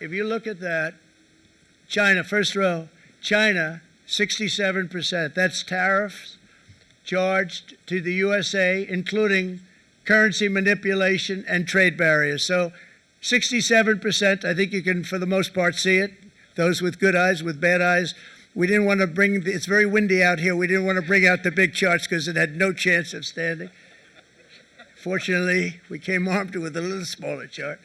If you look at that, China, first row, China, 67%. That's tariffs charged to the USA, including currency manipulation and trade barriers. So 67%, I think you can, for the most part, see it. Those with good eyes, with bad eyes. We didn't want to bring, it's very windy out here. We didn't want to bring out the big charts because it had no chance of standing. Fortunately, we came armed with a little smaller chart.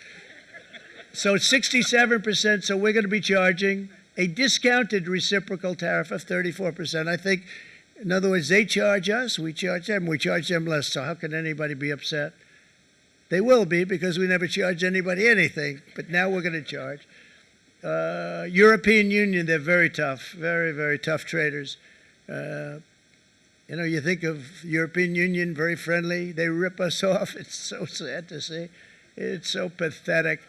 So it's 67%, so we're going to be charging a discounted reciprocal tariff of 34%. I think, in other words, they charge us, we charge them less. So how can anybody be upset? They will be, because we never charge anybody anything, but now we're going to charge. European Union, they're very tough, very, very tough traders. You know, you think of European Union, very friendly. They rip us off. It's so sad to see. It's so pathetic.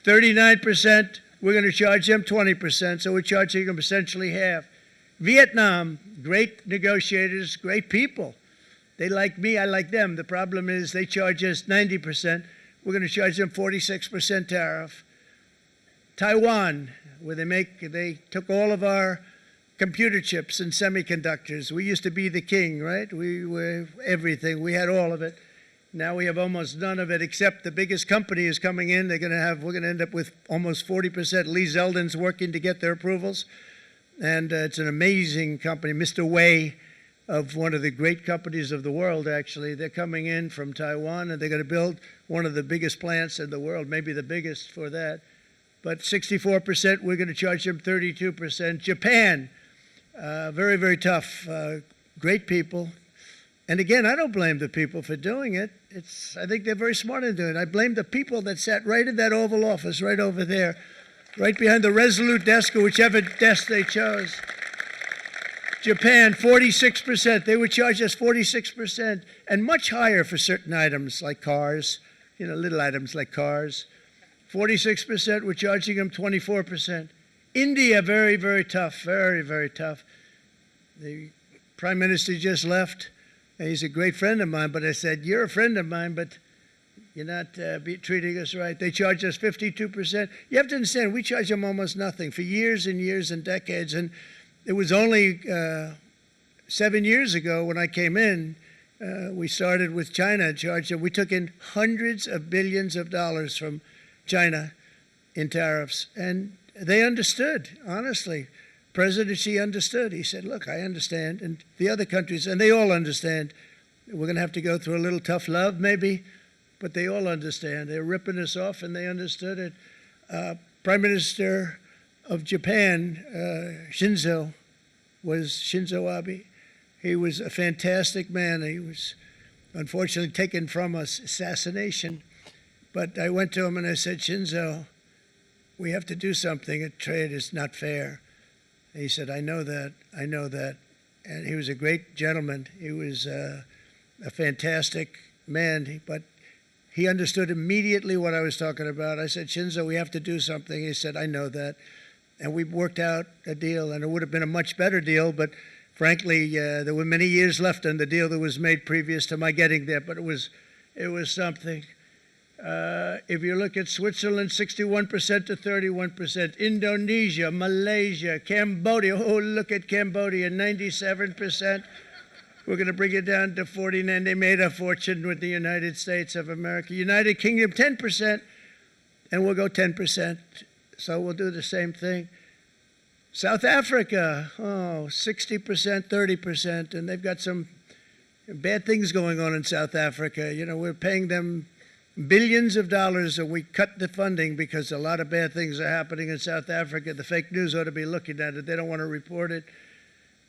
39%, we're going to charge them 20%, so we're charging them essentially half. Vietnam, great negotiators, great people. They like me, I like them. The problem is they charge us 90%. We're going to charge them 46% tariff. Taiwan, where they took all of our computer chips and semiconductors. We used to be the king, right? We were everything. We had all of it. Now we have almost none of it, except the biggest company is coming in. We're going to end up with almost 40%. Lee Zeldin's working to get their approvals. And it's an amazing company. Mr. Wei, of one of the great companies of the world, actually. They're coming in from Taiwan, and they're going to build one of the biggest plants in the world, maybe the biggest for that. But 64%, we're going to charge them 32%. Japan, very, very tough, great people. And again, I don't blame the people for doing it. I think they're very smart in doing it. I blame the people that sat right in that Oval Office, right over there, right behind the Resolute desk or whichever desk they chose. Japan, 46%. They would charge us 46%, and much higher for certain items like cars, you know, little items like cars. 46%, we're charging them 24%. India, very, very tough, very, very tough. The Prime Minister just left. He's a great friend of mine, but I said, you're a friend of mine, but you're not treating us right. They charge us 52%. You have to understand, we charge them almost nothing for years and years and decades. And it was only 7 years ago when I came in, we started with China charge. We took in hundreds of billions of dollars from China in tariffs. And they understood, honestly. President Xi understood. He said, look, I understand. And the other countries, and they all understand. We're going to have to go through a little tough love, maybe, but they all understand. They're ripping us off, and they understood it. Prime Minister of Japan, Shinzo Abe. He was a fantastic man. He was unfortunately taken from us, assassination. But I went to him and I said, Shinzo, we have to do something. A trade is not fair. And he said, I know that, I know that. And he was a great gentleman. He was a fantastic man, but he understood immediately what I was talking about. I said, Shinzo, we have to do something. He said, I know that. And we worked out a deal, and it would have been a much better deal, but frankly, there were many years left on the deal that was made previous to my getting there, but it was something. If you look at Switzerland, 61% to 31%. Indonesia, Malaysia, Cambodia. Oh, look at Cambodia, 97%. We're going to bring it down to 49. They made a fortune with the United States of America. United Kingdom, 10%, and we'll go 10%. So we'll do the same thing. South Africa, 60%, 30%, and they've got some bad things going on in South Africa. You know, we're paying them billions of dollars, and we cut the funding because a lot of bad things are happening in South Africa. The fake news ought to be looking at it. They don't want to report it.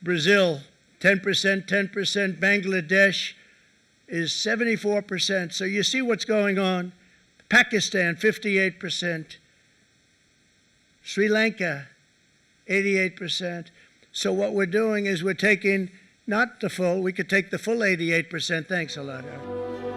Brazil, 10%, 10%. Bangladesh is 74%. So you see what's going on. Pakistan, 58%. Sri Lanka, 88%. So what we're doing is we're taking not the full, we could take the full 88%. Thanks a lot, Aaron.